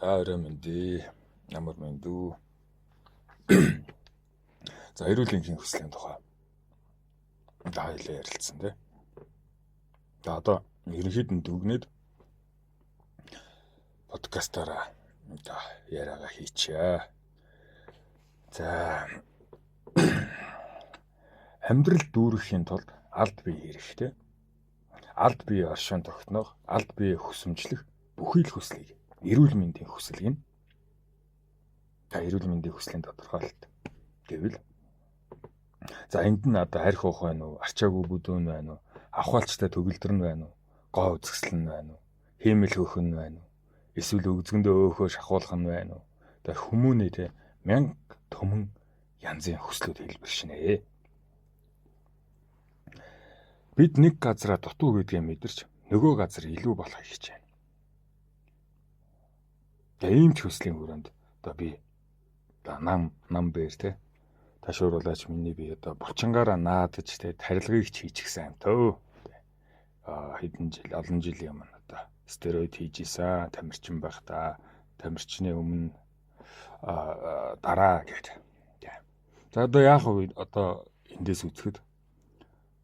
За орой мэндэ. Ямар мэндүү. За эрүүл энхийн хүслийн тухай. За хэлээ ярилцсан тий. За одоо ерөнхийд нь дүгнээд подкастаараа яриагаа хийчихье. За амьдрал дүүрэхийн тулд алд бие хэрэгтэй. Алд бие оршин тогтнох, алд бие хүсэмжлэх бүхий л хүслийг эрүүл мэндийн хүсэл гин. Эрүүл мэндийн хүслийн тодорхойлолт гэвэл за энд нь одоо харих уух байна уу, арчаагүй бүдүүн байна уу, авахалчтай төгөлдөр нь байна уу, гоо үзэсгэлэн нь байна уу, хиймэл хөөх нь байна уу, эсвэл өгзгөндөө өөхөө шахуулах нь байна уу. Тэр хүмүүний те мянга төмөн янзын хүслүүд хэлбэршнэ. Бид нэг газараа дутуу гэдгээ мэдэрч нөгөө газар илүү болохыг хичээнэ. Ийм ч хүслийн хүрээнд одоо би нам бээр те ташууруулаач миний би одоо булчингаараа наадаж те тарилгыг хийчихсэн юм төө. Хэдэн жил олон жилийн өмнө одоо стероид хийжсэн тамирчин байхдаа тамирчны өмнө дараа гэдэг. За одоо яах вэ одоо эндээс үзэхэд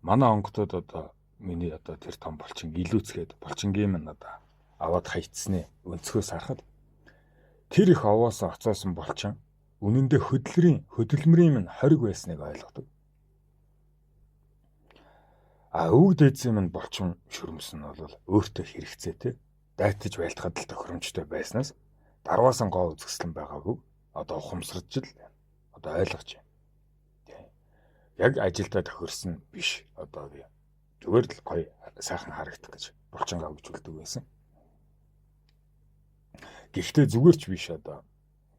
манай онготод одоо миний одоо тэр том булчин илүүцгээд булчингийн минь одоо аваад хайцсны өнцгөөс харахад тэр их овоосоо оцоосон булчин үнэндээ хөдөлмөрийн минь хориг байсныг ойлгодог. Өвөг дээдсийн минь булчин шүрмс нь бол өөртөө хэрэгцээтэй дайтаж байлтахад л тохиромжтой байснаас дарваасан гоо үзэсгэлэн байгаагүй одоо ухамсарч л одоо ойлгож байна. Яг ажилдаа тохирсон биш одоо би зүгээр л гоё сайхан харагдах гэж булчингаа хөгжүүлдэг байсан. Гэхдээ зүгээр ч биш одоо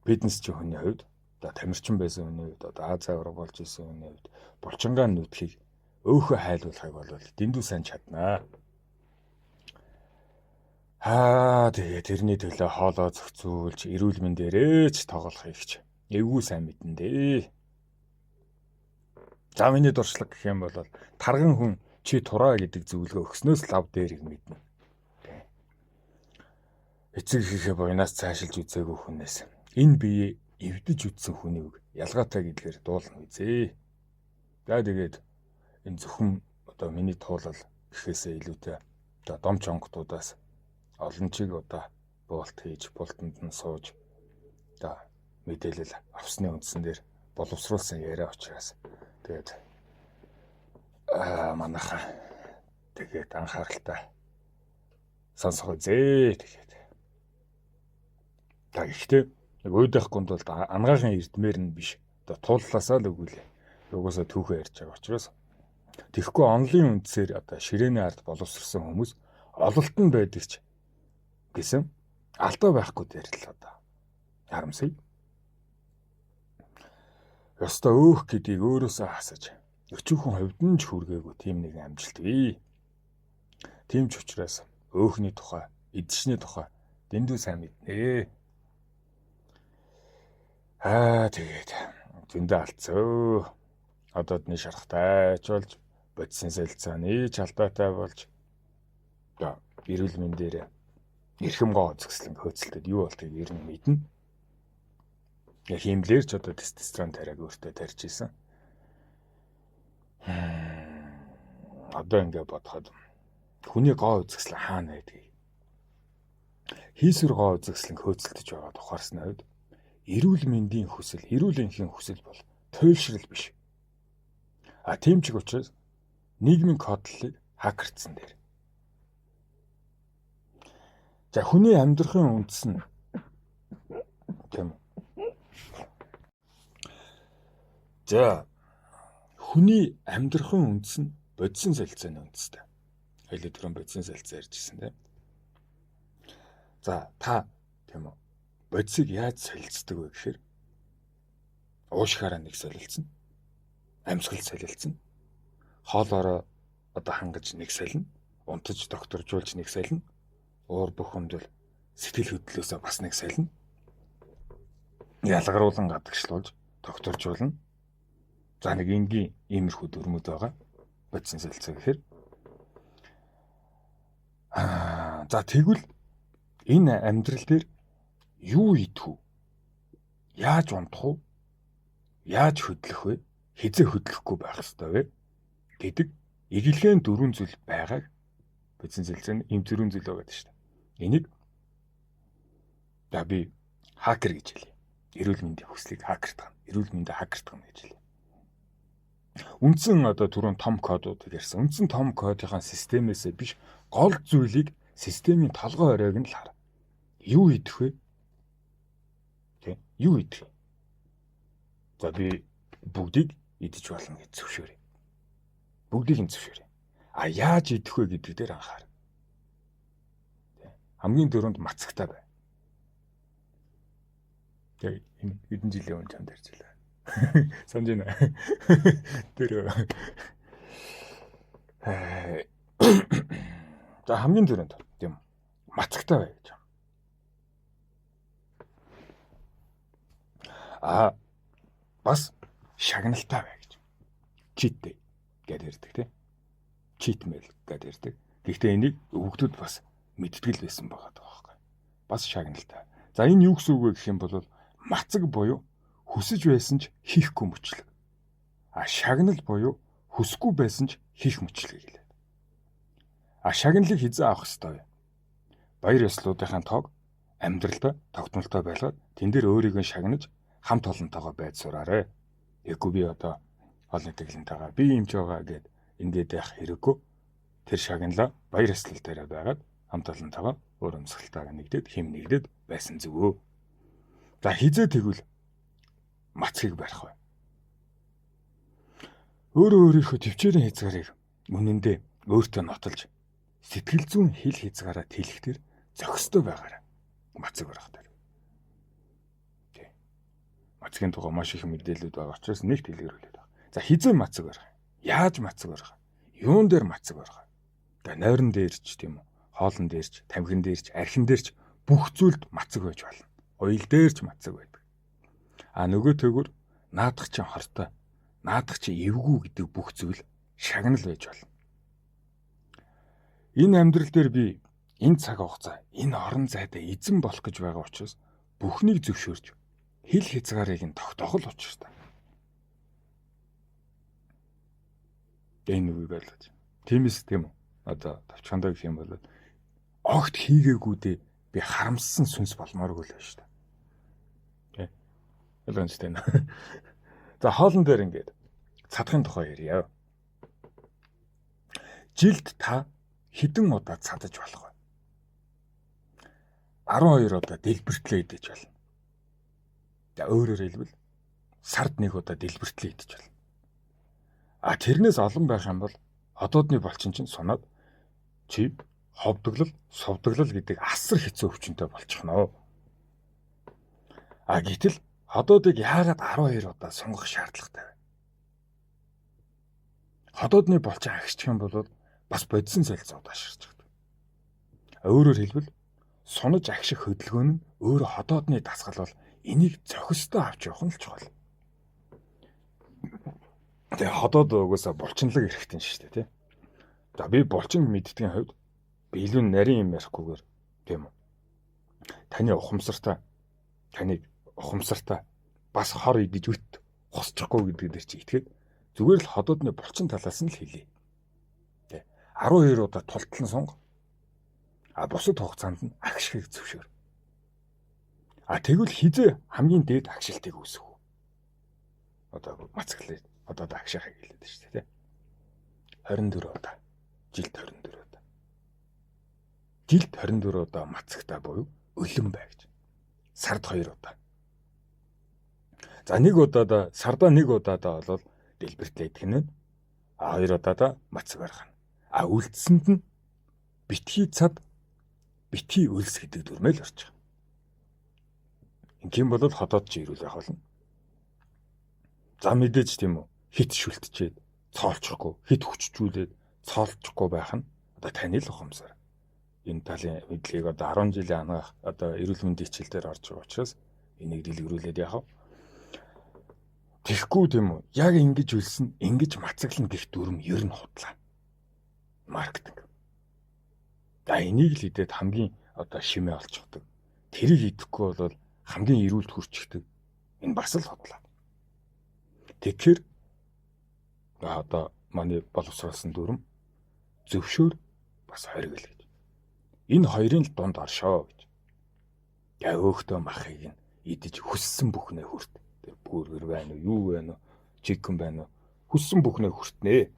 бизнес чи хүний хувьд одоо тамирчин байсан хүний хувьд одоо Аз авраг болж исэн хүний хувьд булчингаа нүдхийг өөхөө хайлуулахыг бол дэндүү сайн чаднаа. Тэгээ тэрний төлөө хоолоо зохицуулж эрүүл мэндээрээ ч тоглохыг ч эвгүй сайн мэдэн дээ. За миний дуршлаг гэх юм бол тарган хүн чи тураа гэдэг зөвлөгөө өгснөөс лав дээрийг мэднэ. Эцэг хийхээ буйнаас цаашилж үзээгүй хүнээс энэ бие эвдэж үтсэн хүний үг ялгаатай гэдгээр дуулна үзээ. За тэгээд энэ зөвхөн одоо миний туулал гэхээсээ илүүтэй одоо домч онготуудаас олон чиг одоо буулт хийж бултанд нь сууж одоо мэдээлэл авсны үндсэн дээр боловсруулсан яриа учраас тэгээд манайхаа тэгээд анхааралтай сонсох үзээ тэгээд. Гэхдээ уйдах гунд бол ангаахан эрдмээр нь биш. Одоо тууллаасаа л өгүүлээ. Угаасаа түүхээ ярьж байгаа учраас тэгэхгүй онлын үндсээр одоо ширээний ард боловсрсон хүмүүс ололтон байдаг ч гэсэн алдаа байхгүй дээр л одоо харамсая. Ёстой өөх гэдгийг өөрөөсөө хасаж өчүүхэн хувьд нь ч хүргээгүй тийм нэг амжилт бий. Тийм ч учраас өөхний тухай, эдшний тухай дэндүү сайн мэднэ. Тэгээд зөндөө алдцөө. Одоодны шарахтай ч болж бодисын солилцооны чалдаатай болж одоо эрүүл мэндээр эрхэм гоо үзэсгэлэн хөөцөлдөд юу болтыг ер нь мэднэ. Яг химлэр ч одоо тестостерон тариаг өөртөө тарьж исэн. Одоо ингэ бодоход хүний гоо үзэсгэлэн хаана байдгийг хийсвэр гоо үзэсгэлэн хөөцөлдөж байгаад ухаарсны хувьд эрүүл мэндийн хүсэл, эрүүл энхийн хүсэл бол туйлшрал биш. Тийм ч учраас нийгмийн кодлыг хакердсан дээр. За хүний амьдрахын үндэс нь тийм. За хүний амьдрахын үндэс нь бодисын солилцооны үндэстэй. Хоёул түрүүн бодисын солилцоо ярьжсэн тийм. За та тийм үү бодисыг яаж солилцдог вэ гэхээр уушгаараа нэг солилцсон. Амьсгал солилцсон. Хоолоороо одоо хангаж нэг солино. Унтаж докторжуулж нэг солино. Уур бухимдал сэтгэл хөдлөлөөсөө бас нэг солино. Ялгаруулан гадагшлуулж докторжуулна. За нэг энгийн иймэрхүү дүрмүүд байгаа. Бодисын солилцоо гэхээр за тэгвэл энэ амьдрал дээр юу идэх үү? Яаж унтах уу? Яаж хөдлөх вэ? Хизээ хөдлөхгүй байх ёстой вэ? Гэдэг эглэхэн 4 зүйл байгааг бичсэн зэлзэн ийм 4 зүйл байгаа шүү дээ. Энийг за би хакер гэж хэлье. Эрүүл мэндийн хүслийг хакертгах, эрүүл мэндийг хакертгах гэж хэлье. Үндсэн одоо түрүүн том кодуудыг ярьсан. Үндсэн том кодын системээс биш гол зүйлийг системийн толгой оройг нь л хар. Юу идэх вэ? Тэ? Юу идэх вэ? За би бүгдийг идэж болно гэж зөвшөөрье. Бүгдийг нь зөвшөөрье. А яаж идэх вэ гэдэг дээр анхаар. Тэ? Хамгийн дөрөнд мацагтай бай. Тэ хэдэн жилийн өмнө чамд ярьжлаа. Санаж байна. Тэр за хамгийн дөрөнд тийм мацагтай бай гэж. Бас шагналтай бай гэж. Cheat day гэдэг ярьдаг тийм. Cheat meal гэдэг ярьдаг. Гэхдээ энийг өвгдөд бас мэдтгэл байсан байгаа байхгүй. Бас шагналтай. За энэ юу гэсэн үг вэ гэх юм бол мацаг буюу хүсэж байсан ч хийхгүй мөчлөг. Шагнал буюу хүсэхгүй байсан ч хийх мөчлөгийг хэлээд. Шагналыг хизээ авах ёстой вэ? Баяр ёслолуудынхаа тоог амьдралдаа тогтмолтой байлгаад тэн дээр өөрийгөө шагнаж хамт олонтойгоо байж сураарэ. Эггүй би одоо олон тэглэнтэйгээ би юмч байгаа гэд ингээд явах хэрэггүй. Тэр шагналаа баяр ёслол дээр байгаад хамт олонтойгоо өөр өмсгөлтойгоо нэгдээд хэм нэгдээд байсан зүгөө. За хизээ тэгвэл мацгийг барих бай. Өөрийнхөө төвчээрийн хязгаарыг үнэндээ өөртөө нотолж сэтгэл зүйн хил хязгаараа тэлэхтэр зохистой байгаарай. Мацаг барих дээр. Тэ. Мацгийн тухай маш их мэдээлэлүүд байгаа учраас нэг дэлгэрүүлээд байна. За хизээ мацаг барих. Яаж мацаг барих? Юун дээр мацаг барих? За нойрон дээрч тийм үү? Хоолн дээрч, тамхин дээрч, архин дээрч бүх зүйлд мацаг байж болно. Уял дээрч мацаг байдаг. Нөгөө төгөр наадах чинь хортой, наадах чинь эвгүй гэдэг бүх зүйл шагнал байж болно. Энэ амьдрал дээр би энэ цаг хугацаа, энэ орон зайдаа эзэн болох гэж байгаа учраас бүхнийг зөвшөөрж хил хязгаарыг нь тогтоох л учиртай. Энэ үгийг ойлгож. Тиймээс тийм үү? Одоо тавчхандаа гэх юм бол огт хийгээгүүдээ би харамссан сүнс болмооргүй л байна шүү дээ. Ойлгомжтой нэ. За хоолн дээр ингээд цадахын тухай ярья. Жилд та хэдэн удаа цадаж болох вэ? 12 удаа дэлбэртлээ идэж болно. За өөрөөр хэлбэл сард 1 удаа дэлбэртлээ идэж болно. Тэрнээс олон байх юм бол одоодны булчин чинь сунаад чи ховдоглол, сувдаглал гэдэг асар хэцүү өвчнөд болчих нөө. Гэтэл ходоодыг яагаад 12 удаа сунгах шаардлагатай вэ? Ходоодны булчин агшчих юм бол бас бодисын солилцоод ашиглаж байгаа. Өөрөөр хэлбэл сунаж агших хөдөлгөөн нь өөрөө ходоодны дасгал бол энийг зохистой авч явах нь л чухал. Тэгээ ходоод угаасаа булчинлаг эрэхтэн шүү дээ, тий. За би булчин мэддгийн хувьд би илүү нарийн юм ярихгүйгээр тийм үү. Таны ухамсартай, таныг ухамсартай бас хор идэж өт хусчихгүй гэдэг дээр чи итгээд зүгээр л ходоодны булчин талаас нь л хэлье. Тэ 12 удаа тултлан сунг. Бусад хугацаанд нь агшихыг зөвшөөр. Тэгвэл хизээ хамгийн дээд агшилтыг үүсгэх үү? Одоо мацглаа одоо агшихыг хэлээд байна шүү дээ, тэ. 24 удаа. Жилд 24 удаа. Жилд 24 удаа мацагтай буюу өлөн бай гэж. Сард 2 удаа. За 1 удаадаа сардаа 1 удаадаа бол дэлбэртлээ идэх нь 2 удаадаа мацаг барих нь. Үлдсэнд нь битгий цад битгий өлс гэдэг дүрмэл орчих. Ингээм бол ходоод ч ирүүл явах болно. За мэдээж тийм үү. Хит шүлтчээд цоолчихгүй, хит хүчжүүлээд цоолчихгүй байх нь одоо таны л ухамсар. Энэ талын мэдлийг одоо 10 жилийн анаах одоо эрүүл мэндийн хичээлээр орж байгаа учраас энийг дэлгэрүүлээд яах вэ? Тэгэхгүй тийм үү? Яг ингэж үлсэн, ингэж мацаглана гэх дүрм ер нь худлаа. Маркетинг. Энийг л хидээд хамгийн одоо шимээ олчихдаг. тэрийг идэхгүй бол хамгийн эрүүлд хүрчихдэг. Энэ бас л хотлоо. Тэгэхээр одоо манай боловсруулсан дүрм зөвшөөр бас хориг л гэж. Энэ хоёрын л дунд оршоо гэж. Өөхтөө махыг нь идэж хүссэн бүхнээ хүрт. Тэр бүргэр байна уу, юу байна уу, чикэн байна уу, хүссэн бүхнээ хүртнэ.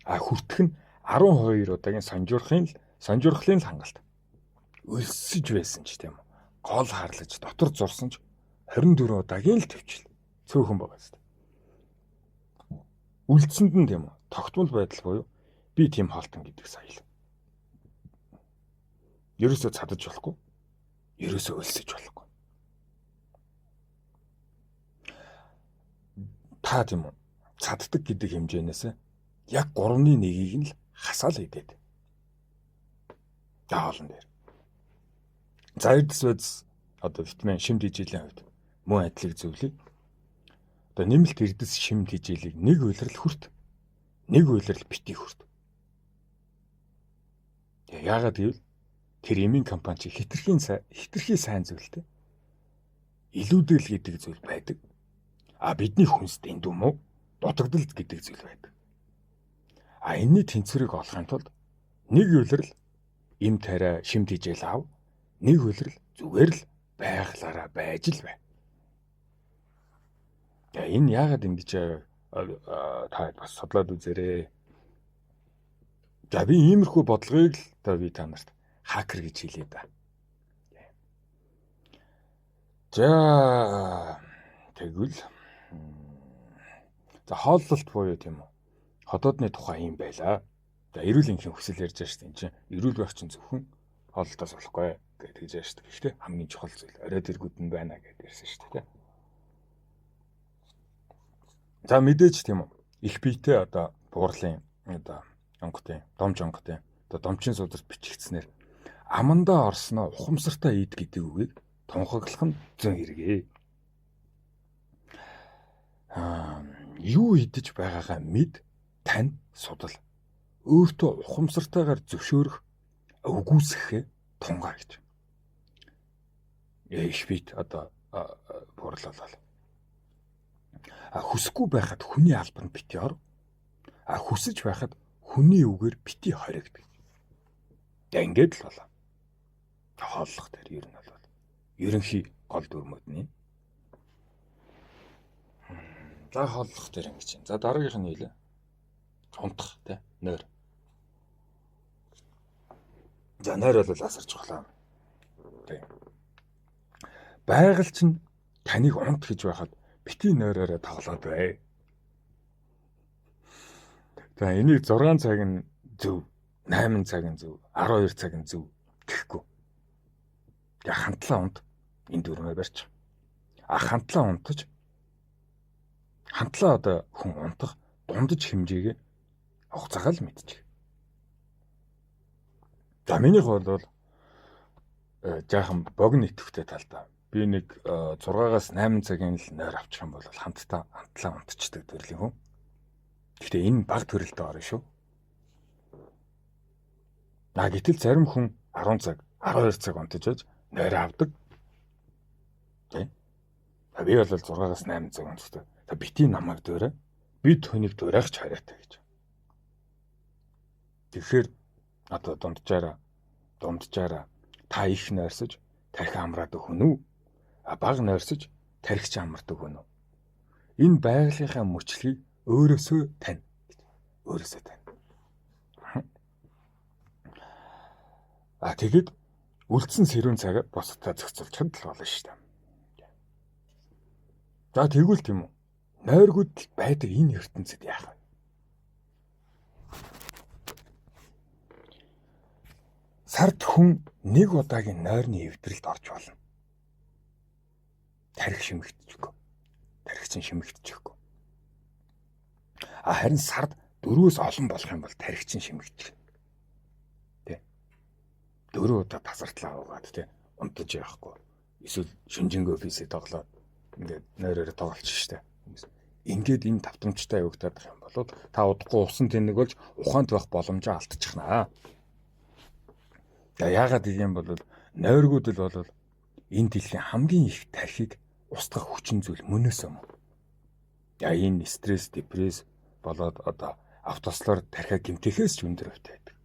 Хүртэх нь 12 удаагийн санжуурхлын л хангалт. Өлсөж байсан ч тийм үү. Гол харлаж дотор зурсан ч 24 удаагийн л төвчл. Цөөхөн байгаа зү. Үлдсэнд нь тийм үү. Тогтмол байдал буюу би тийм хаалтан гэдэг сая. Ерөөсөө цадаж болохгүй. Ерөөсөө өлсөж болохгүй. Та тийм үү. Цаддаг гэдэг хэмжээнээс яг 3/1-ийг нь л хасаал идэв. Заавалн дээр. За эрдэс одоо витамин шимт хичээлийн хувьд мөн адилыг зөвлөе. Одоо нэмэлт эрдэс шимт хичээлийг нэг үйлрэл хүрт. Нэг үйлрэл битгий хүрт. Яагаад гэвэл тэр эмийн компани чи хитрхи сайн зүйлтэй. Илүүдэл гэдэг зүйл байдаг. Бидний хүнсд энд юм уу? Дутагдал гэдэг зүйл байдаг. Энэний тэнцвэрийг олохын тулд нэг үйлрэл эм тариа шимт хичээл аав. Нэг үйлрэл зүгээр л байглаараа байж л бай. Энэ яагаад ингэж та бас судлаад үзээрэй. За би иймэрхүү бодлогыг л би та нарт хакер гэж хэлээ да. За тэгвэл за хооллолт буюу тийм үү. Хотоодны тухай юм байла. За эрүүл энхийн хүсэл ярьж байгаа шүү дээ. Энд чинь эрүүл байх чинь зөвхөн хооллолтоос болохгүй гэж тэгж яаж шүү дээ. Хамгийн чухал зүйл оройд эргүүд нь байна гэж ярьсан шүү дээ. За мэдээж тийм үү. Их биетэй одоо буурлын одоо онготын, домж онготын одоо домчин сударт бичигдснээр амандаа орсноо ухамсартай ийд гэдэг үгийг тунхаглах нь зөн хэрэгээ. Юу идэж байгаагаа мэд тань судал. Өөртөө ухамсартайгаар зөвшөөрөх үгүйсэхээ тунгаа гэж. Их бит одоо буурлалал. Хүсэхгүй байхад хүний албанд бити ор. Хүсэж байхад хүний үгээр бити хоригд. Ингээд л болоо. Хооллох дээр ер нь бол ерөнхий гол дүрмүүдний. За хооллох дээр ингэж юм. За дараагийнх нь хэлээ. Унтах тий нойр. За нойр бол асарч байгаа. Тий. Байгаль чинь таныг унт гэж байхад бити нойроор тоглоод бай. За энийг 6 цаг нь зөв, 8 цаг нь зөв, 12 цаг нь зөв гэхгүй. Тэгээ хандлаа унт энэ дүрмээр барьж. Хандлаа унтаж хандлаа одоо хүн унтах дундаж хэмжээгээ хугацаагаа л мэдчих. За минийх бол жаахан богино идэвхтэй талдаа. Би нэг 6-аас 8 цагийн л нойр авчих юм бол хандлаа унтчихдаг төрлийн хүн. Гэхдээ энэ баг төрөлтэй орно шүү. Гэтэл зарим хүн 10 цаг, 12 цаг унтаж аж нойр авдаг. Тэ? Би бол 6-аас 8 цаг унтдаг. Бити намайг дөөрэ. Би түүнийг дөөрэх ч хараатай гэж. Тэгэхээр одоо дунджаараа та их нойрсож тархи амраад өгөн үү? Баг нойрсож тархич амардаг өгөн үү? Энэ байгалийнхаа мөчлөгийг өөрөөсөө тань. Өөрөөсөө тань. Тэгэд үлдсэн сэрүүн цагаа босдоо зохицуулчихад л болно шүү дээ. За тэгвэл тийм үү? Нойргууд байдаг энэ ертөнцид яах вэ? Сард хүн нэг удаагийн нойрны эвдрэлд орж болно. Тархи шимэгдэхгүй. Тархи чинь шимэгдэхгүй. Харин сард 4-өөс олон болох юм бол тархи чинь шимэгдэх. Тэ. 4 удаа тасартлаа угаад тэ. Унтаж явахгүй. Эсвэл шүнжэнгөө офисээ тоглоод ингээд нойроор тоглолчих штэ. Ингээд энэ давтамжтай явагдаад байх юм бол та удахгүй усан тэнэг болж ухаанд байх боломжоо алдчихнаа. Яагаад ийм бол нойргууд л бол энэ дэлхийн хамгийн их тархийг устгах хүчин зүйл мөнөөс юм. Энэ стресс, депресс болоод одоо автослоор тархиа гэмтэхээс ч өндөр хувьтай байдаг.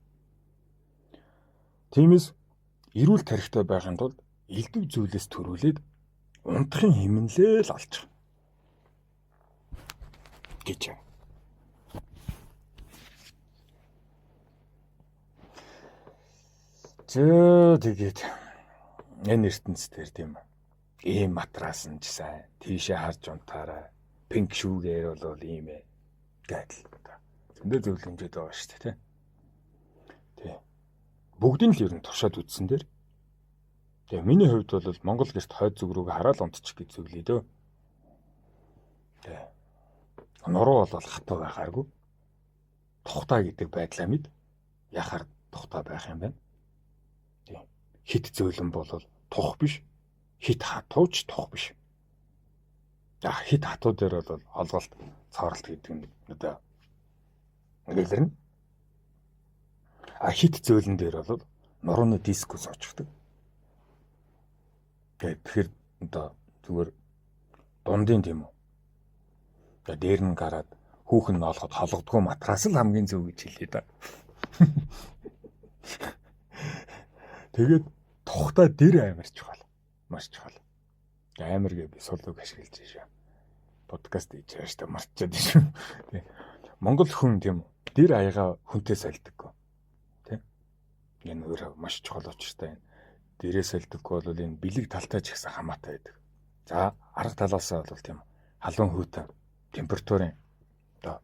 Тиймээс эрүүл тархитай байхын тулд элдв зүйлээс төрүүлээд унтахын хэмнэлээ л олж гэж. Тэгээд энэ ертөнцийн тийм ийм матрас нь ч сайн тийшээ харж унтаарай. Пинк шүүгээр бол ийм ээ гэдэл. Зөндөө зөвлөмжөд байгаа шүү дээ, тий. Бүгдийн л ер нь туршаад үзсэн дээр. Тэгээ миний хувьд бол Монгол гэрт хойд зүг рүүгээ хараад унтчих гэж зөвлөе дөө. Тэгээ. Нуруу бол хатуу байхааргүй. Тухтай гэдэг байдлаа мэд яхаар тухтай байх юм байна. Тий. Хит зөөлөн бол тух биш. Хит хатууч тух биш. Хит хатуу дээр бол олголт цооролт гэдэг нь одоо ингээл. Хит зөөлөн дээр бол нурууны диск суучдаг. Тэгэхээр одоо зүгээр дундын тийм үү. Дээр нь гараад хүүхэн нь олоход холгодгүй матрас л хамгийн зөв гэж хэлээ да. Тэгээд тухтай дэр амарч чухал. Маш чухал. Амар гэ би сулууг ашиглаж шээ. Подкаст хийж байгаа штэ марчаад шүү. Тий. Монгол хүн тийм дэр аяга хүнтэй сольдөггүй. Тий. Энэ өөр маш чухал учиртай. Дэрээ сольдөггүй бол энэ бэлэг талтай ч ихсэн хамаатай байдаг. За арга талаасаа бол тийм халуун хүйтэй температурын одоо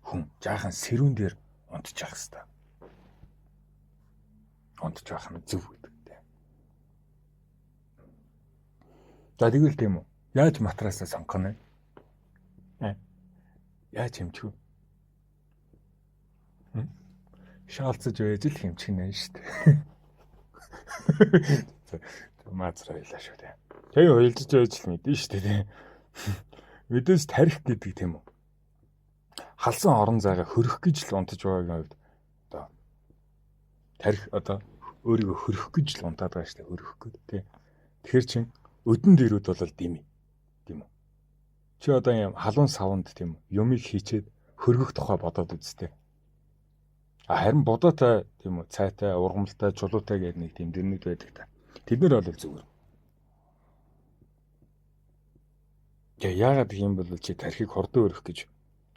хүн жаахан сэрүүн дээр унтчих хэвээр. Унтчих байх нь зөв гэдэг тий. За тэгвэл тийм үү. Яаж матрасаа сонгоно вэ? Яаж хэмжих вэ? Шаалцаж байж л хэмжих нэ шүү дээ. Маазраа хэлээ шүү дээ. Тэгээ уйлжиж байж л мэдэн шүү дээ. Мэдээж тарих гэдэг тийм үү. Халсан орон зайгаа хөрөх гэж л унтаж байгаагийн хувьд одоо тарих одоо өөрийгөө хөрөх гэж л унтаад байгаа шүү дээ. Хөрөх гэж тий. Тэгэхээр чин өдөн дэрүүд бол дими. Тийм үү. Чи одоо юм халуун савнд тийм юмыг хийчээд хөргөх тухай бодоод үзтээ. Харин будаатай тийм үү цайтай, ургамалтай, чулуутай гэдэг нэг тийм дэрнүүд байдаг та. Тэд нар бол зүгээр. Яагаад гэх юм бол чи тархийг хордон өрөх гэж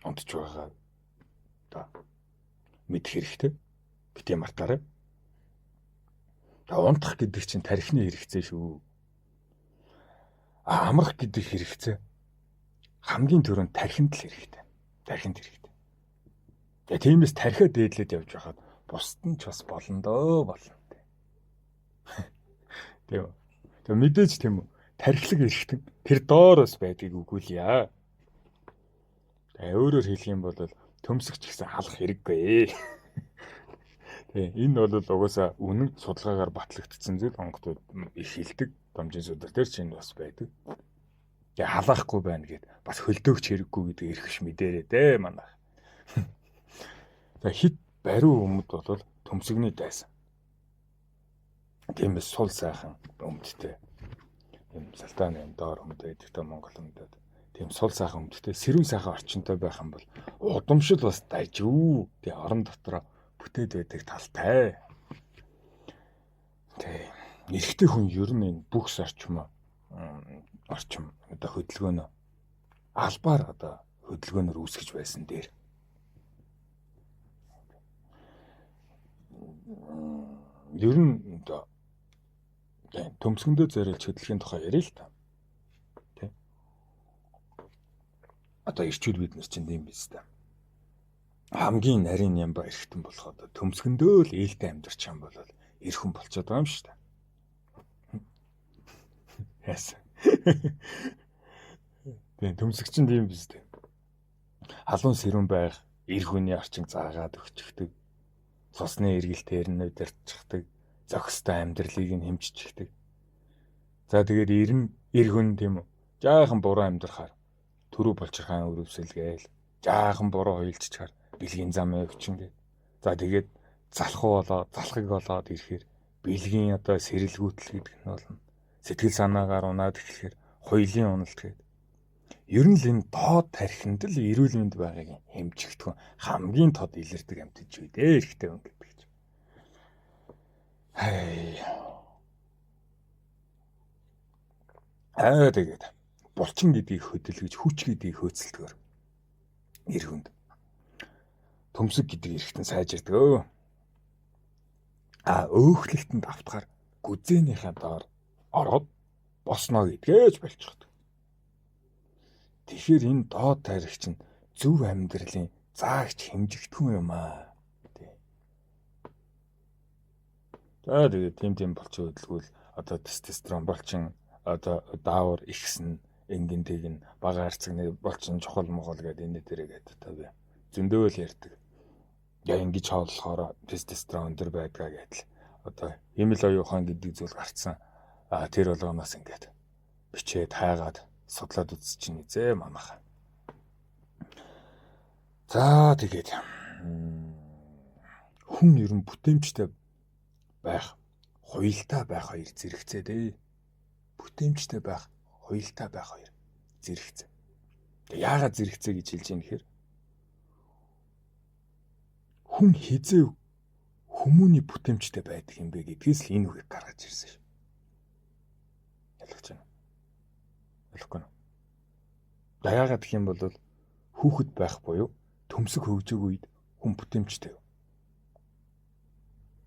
унтж байгаа одоо мэдэх хэрэгтэй. Битээ мартаарай. Унтах гэдэг чинь тархины хэрэгцээ шүү. Амрах гэдэг хэрэгцээ хамгийн түрүүнд тархинд л хэрэгтэй. Тархинд хэрэгтэй. Тиймээс тархиа дээдлээд явж байхад бусд нь ч бас болно доо болно. Тийм. Тэгээ мэдээж тийм үү. Тархилаг эрхтэн тэр доороос байдгийг үгүүлье. Тэгээ өөрөөр хэлэх юм бол төмсөгч гэсэн халах хэрэггүй. Тэгээ энэ бол угаасаа үнэн судалгаагаар батлагдсан зүйл онгодууд их хилдэг дамжин судар дээр ч энэ бас байдаг. Тэгээ халаахгүй байна гэд бас хөлдөөгч хэрэггүй гэдэг эрхш мэдэрээ дээ манайх. Тэгээ хит бариу өмд бол төмсөгний дайсан. Тиймээс сул сайхан өмдтэй. Ийм салтааны доор өмд байдаг та Монгол өмдөд. Тийм сул сайхан өмдтэй сэрүүн сайхан орчинтой байх юм бол удамшил бас дайжүү. Тэгээ орон дотроо бүтээд байдаг талтай. Тэгээ эрэгтэй хүн ер нь энэ бүхс орчим одоо хөдөлгөөнө албаар одоо хөдөлгөөнөөр үүсгэж байсан дээр ер нь одоо төмсгөндөө зориулж хөдөлгөөний тухай яриа л та. Тэ. Одоо ирчүүд бид нар чинь юм биз дээ. Хамгийн нарийн нямба эрхтэн болоход төмсгөндөө л ээлтэй амьдарч юм бол эрхэн болчиход байгаа юм шүү дээ. Яасан. Тэгээ төмсгч нь тийм биз дээ. Халуун сэрүүн байх, эр хүний орчин заагаад өгчдөг. Цусны эргэлтээр нь удирдчихдаг. Зохистой амьдралыг нь хэмжчихдэг. За тэгээд эр хүн тийм үү. Жаахан буруу амьдрахаар төрөө болчиххан өрөвсөлгээл. Жаахан буруу хуйлччихаар бэлгийн зам өвчин гээд. За тэгээд залхах болоод ирэхээр бэлгийн одоо сэрэлгүүтэл гэдэг нь болно. Сэтгэл санаагаар унаад эхлэхээр хоёлын уналт гээд. Ер нь л энэ доод тархинд л эрүүл мэнд байгааг хэмжигдэх хамгийн тод илэрдэг амьтж үү дээ эрэгтэй хүн гэдэг чинь. Тэгээд булчин гэдгийг хөдөлгөж хүч гэдгийг хөөцөлдгөр. Эр хүнд төмсөг гэдэг эргэтэн сайжирдаг. Өөхлөлтөнд автахаар гүзээнийхээ доор ороод босно гэдгээж болчихдог. Тэгэхээр энэ доод тарих чинь зөв амьдралын заагч хэмжигдэхүүн юм аа. Тэгээд тийм болчих хөдөлгөөл одоо тестостерон болчин одоо даавар ихсэн энгинтийг нь бага харцагны болчин чухал могол гэдэг энэ дээрээ тавь зөндөө л ярьдаг. Яа ингэж хооллохоор тестостерон өндөр байдгаа гэдэл одоо хэмэл оюухан гэдэг зүйл гарцсан. Тэр болгоноос ингээд бичээд хайгаад судлаад үзчихин үзээ манайхаа. За тэгээд хүн ер нь бүтээмжтэй байх, хуйлтай байх хоёр зэрэгцээ дээ. Бүтээмжтэй байх, хуйлтай байх хоёр зэрэгцээ. Яагаад зэрэгцээ гэж хэлж ийм гэхээр хүн хизээ хүмүүний бүтээмжтэй байдаг юм бэ гэдгээс л энэ үгийг гаргаж ирсэн шүү. Ялгаж байна. Ялахгүй нь. Яагаад гэх юм бол хүүхэд байх буюу төмсөг хөгжөг үед хүн бүтээмжтэй.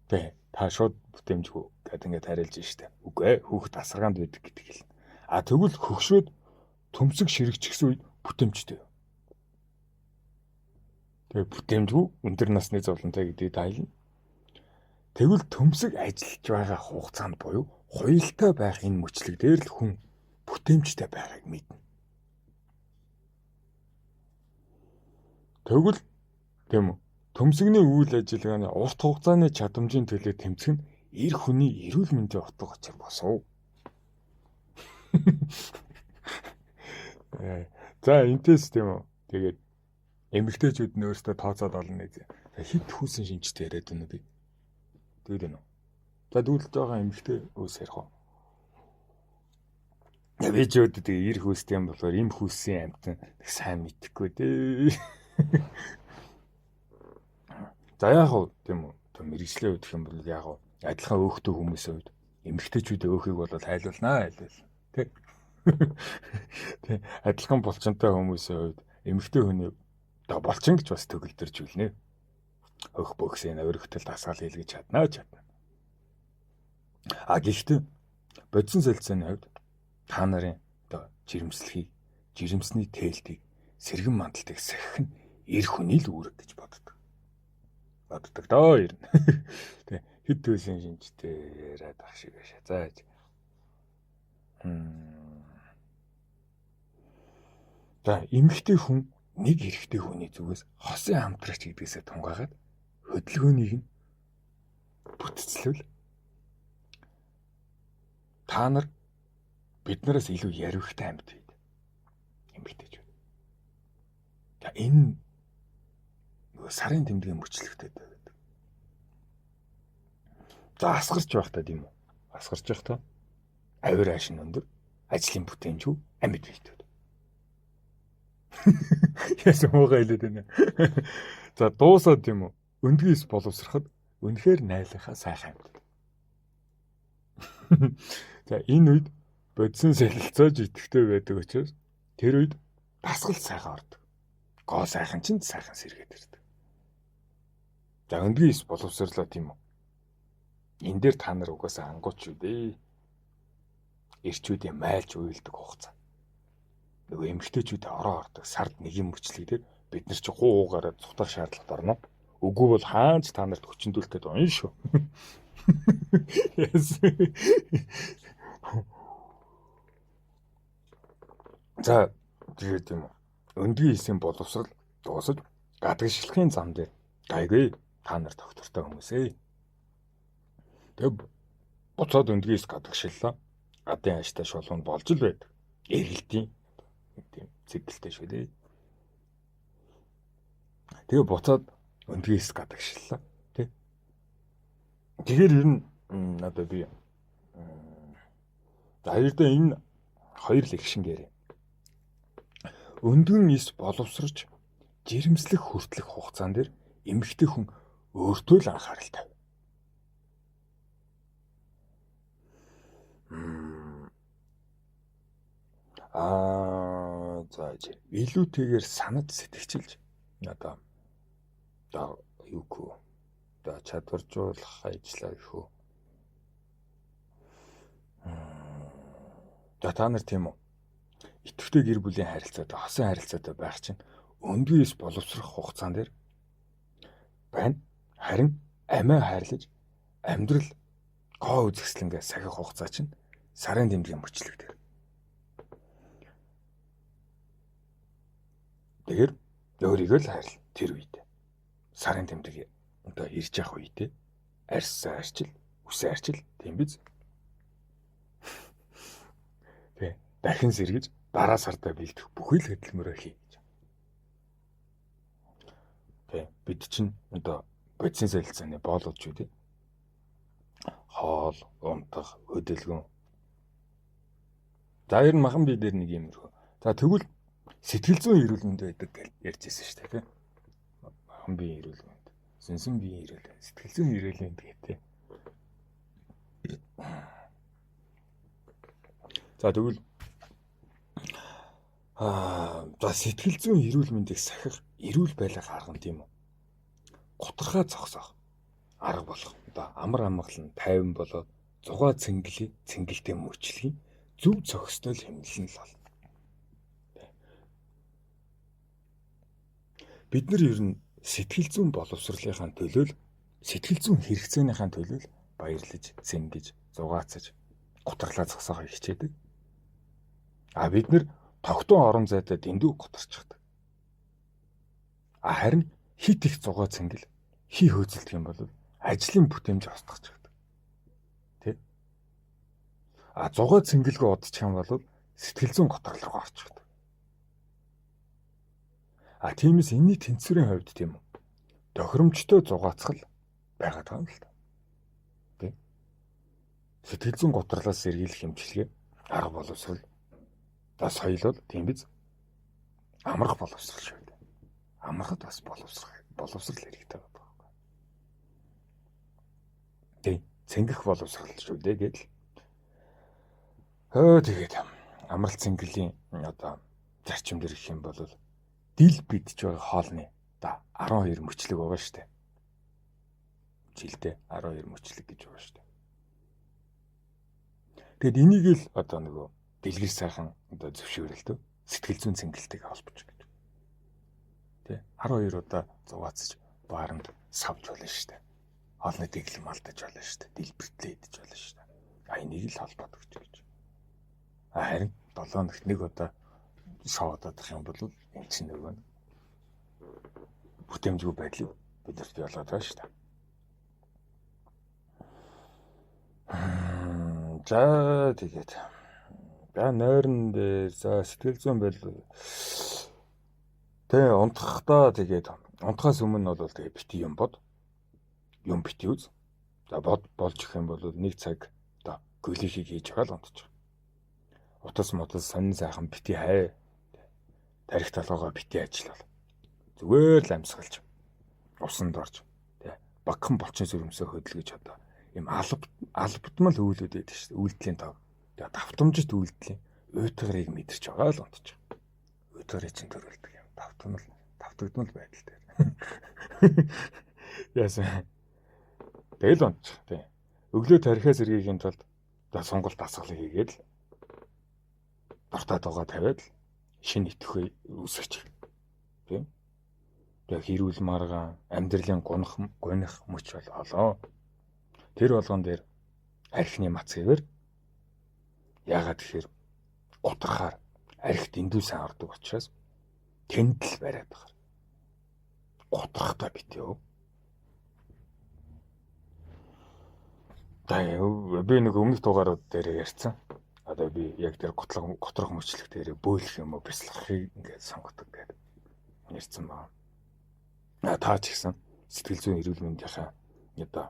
Та шууд бүтээмжгүй гэдэг ингээд харилж штэ. Үгүй ээ, хүүхэд асаргаанд байдаг гэдэг хэлнэ. Тэгвэл хөгшөөд төмсөг ширэгчсэн үед бүтээмжтэй. Тэгээ бүтээмжгүй өндөр насны зовлонтой гэдгийг тайлна. Тэгвэл төмсөг ажиллаж байгаа хугацаанд буюу хуйлтай байх энэ мөчлөг дээр л хүн бүтээмжтэй байгааг мэднэ. Тэгвэл тийм үү? Төмсөгний үйл ажиллагааны урт хугацааны чадамжийн төлөө тэмцэх нь эр хүний эрүүл мэндийн утга учир босов. За энэс тийм үү? Тэгээд эмэгтэйчүүд нь өөрсдөө тооцоод олно гэж. Хэд хүүсэн шинжтэй яриад байна би. Тэгвэл энэ. За дүүлж байгаа эмэгтэй өөс ярих уу? Вижиод тэгээ эр хүүстэй юм болохоор эм хүүсийн амтан сайн мэдэхгүй дээ. За яг уу тийм үү? Мэргэжлийн үед гэх юм бол яг уу адилхан өөхтэй хүмүүсийн үед эмэгтэйчүүдээ өөхийг бол хайлуулнаа. Тэг. Тэг. Адилхан булчинтай хүмүүсийн үед эмэгтэй хүний болчин гэж бас төгөлдөрж үлнэ. Өөх бөхсийн өргөтөл дасгал хийлгэж чаднаа. Гэхдээ бодис солилцооны хувьд та нарын жирэмслэхийг, жирэмсний тээлтийг, сэргэн мандалтыг сахих нь эр хүний л үүрэг гэж боддог. Доо ер нь. Тэг. Хэд төсийн шинжтэй яриад ах шиг байшаа. Зааж. За эмэгтэй хүн нэг эрэгтэй хүний зүгээс хосын хамтрагч гэдгээсээ тунгаагаад хөдөлгөөнийг нь бүтцлвэл та нар биднээс илүү яриухтай амьд байд. Эмэгтэйчүүд. За энэ сарын тэмдгийн мөчлөгтэй байдаг. За асгарч байхдаа тийм үү? Асгарч байхдаа авир аашин өндөр, ажлын бүтээмжгүй амьд байд. Яасан муугаа хэлээд байна. За дуусаад тийм үү? Өндгийс боловсроход үнэхээр найлахаа сайхан амьд. За энэ үед бодисын солилцоож идэвхтэй байдаг учраас тэр үед дасгал сайхан ордог. Гоо сайхан ч сайхан сэргээд ирдэг. За өндгийс боловсрлоо тийм үү? Энэ дээр та нар угаасаа ангууч шүү дээ. Ирчүүдийн майлж уйлдаг хугацаа. Нөгөө эмэгтэйчүүд ороо ордог сард нэгэн мөчлөг дээр бид нар чи гуугаараа цутах шаардлагат орно. Үгүй бол хаанч та нарт хүчндүүлэхэд он шүү. За тэгээд юм уу? Өндгийн хийсэн боловсрал дуусаж гадагшлахын зам дээр гайгүй та нар доктортой хүмүүсээ. Тэг буцаад өндгийс гадагшлаа. Гадын ааштай шулуунд болж л байдаг. Эргэлтийн тийм цэглэлтэй шүү дээ. Тэгээ буцаад өндгийс гадагшлаа. Тэг. Тэгэхээр ер нь надад би За хоёрдоо энэ хоёр л их шингээрээ. Өндгөн эс боловсрож жирэмслэх хүртэлх хугацаан дээр эмэгтэй хүн өөртөө л анхаарал тавь. За илүүтэйгээр санаж сэтгэгчилж одоо юу гэх одоо чадваржуулах ажиллаа гэх үү. Та нар тийм үү? Идэвхтэй гэр бүлийн харилцаатай, хосын харилцаатай байх чинь өндгөөс боловсрох хугацаан дээр байна. Харин амиа хайрлаж амьдрал гоо үзэсгэлэнгээ сахих хугацаа чинь сарын тэмдгийн мөчлөг дээр. Тэгэхээр өөрийгөө л хайрл тэр үед. Сарын тэмдэг одоо ирж явах үедээ арьсаа арчил, үсээ арчил тийм биз? Тэ дахин сэргэж дараа сартаа бэлдэх бүхий л хөдөлмөрөө хий гэж. Тэ бид чинь одоо бодисын солилцооны боолууд ч үү. Хоол, унтах, хөдөлгөөн. За ер нь махан бие дээр нэг юм өргөө. За тэгвэл сэтгэл зүйн эрүүл мэнд байдаг гэж ярьжсэн шүү дээ, тийм. Махан бие эрүүл мэнд, сүнсэн бие эрүүл мэнд, сэтгэл зүйн эрүүл мэнд гэдэг. За тэгвэл за сэтгэл зүйн эрүүл мэндийг сахих эрүүл байлгах арга нь тийм үү? Гутрахаа зогсоох арга болох. Одоо амар амгалан тайван болоод зугаа цэнгэлтэй мөчлөгийн зөв зохистой хэмнэлэн л бол. Бид нар ер нь сэтгэл зүйн боловсролынхаа төлөө сэтгэл зүйн хэрэгцээнийхаа төлөө баярлаж, цэнгэж, зугаацаж, гутарлаа зогсоохыг хичээдэг. Бид нар тогтун орон зайтай дэндүү гутарчихдаг. Харин хит их зугаа цэнгэл хий хөөцөлдөх юм бол ажлын бүтээмж остгочихдаг. Тэ? Зугаа цэнгэлгүй удчих юм бол сэтгэл зүйн готрол руу орчихдаг. Тиймээс энэний тэнцвэрийн хувьд тийм үү? Тохиромжтой зугаацгал байгаад байгаа юм л та. Тэ? Сэтгэл зүйн готрлоос сэргийлэх хэмжлэгээ арга боловсрол. Соёл бол тийм биз? Амрах боловсрол шүү дээ. Амрахад бас боловсрол хэрэгтэй байна. Тэ, цэнгэх боловсрол шүү дээ гэдэл. Тэгээд амралт цэнгэлийн одоо зарчим дээр гэх юм бол дил бидж байгаа хоолны 12 мөчлөг байгаа шүү дээ. Жилдээ 12 мөчлөг гэж байгаа шүү дээ. Тэгэд энийг л одоо нөгөө дэлгэр сайхан одоо зөвшөөрөлтөө сэтгэл зүйн цэнгэлтэйг холбож гэж. Тэ 12 удаа зугаацж бааранд савж болно шүү дээ. Хоолны дэглэм алдаж болно шүү дээ. Дэлбэртлээ идэж болно шүү дээ. Энийг л холбоод гэж. Харин 7 хоногт нэг удаа шоодох юм бол энэ чинь нөгөө бүтээмжгүй байдлыг бидэрт ялгаад байна шүү дээ. За тэгээд нойрон дээр сэтгэл зүйн байл тэ унтахдаа тэгээд унтахаас өмнө бол тэгээд бити юм бити үз. За болж их юм бол 1 цаг одоо гөлийнхийг хийж байгаа л унтчих. Утас сонин сайхан бити хай. Тарих талгаагаа бити ажиллавал. Зүгээр л амьсгалж усанд орж тэ багхан болчин сүрэмсээ хөдөлгөж одоо юм албадмал үйлүүд байдаг шүү дээ. Үйлдэлийн тав. Тэгээд давтамжит үйлдэлийн уйтгарыг мэдэрч байгаа л унтчих. Уйтгарыг чинь төрүүлдэг юм. Давтагдмал байдал дээр. Яасан. Тэгэл унтчих тий. Өглөө тарихаас эргээхийн тулд сонголт дасгалыг хийгээд л дуртай дугаа тавиад л шинэ итгэхүй үсгэж. Тийм. Яг хэрүүл маргаан амьдралын гунах мөч болоо. Тэр болгон дээр архины мац хэвэр яагаад тэгэхээр гутрахаар арх дэндүү сайн ордог учраас тэнд л бариад байгаа. Гутрахтаа битээ. Би нэг өмнөх дугаарууд дээр ярьсан. Одоо би яг тэр готрох мөчлөх дээр бөөлөх юм уу бяцлахыг ингээд сонгодог гэдэг ярьсан байна. Та ч гэсэн сэтгэл зүйн эрүүл мэндийнхаа одоо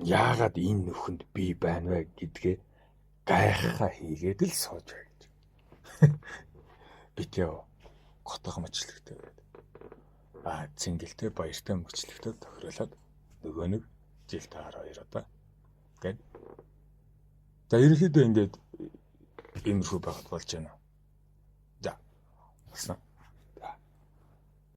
яагаад энэ нөхөнд би байна вэ гэдгээ гайхаа хийгээд л сууж бай гэж. Бит яв готго мөчлөгтэй. Цэнгэлтэй баяртай мөчлөгтэй тохируулаад нөгөө нэг жил таар хоёр одоо гэд. За ерөнхийдөө ингээд иймэрхүү байгаад болж байна. За. Басна.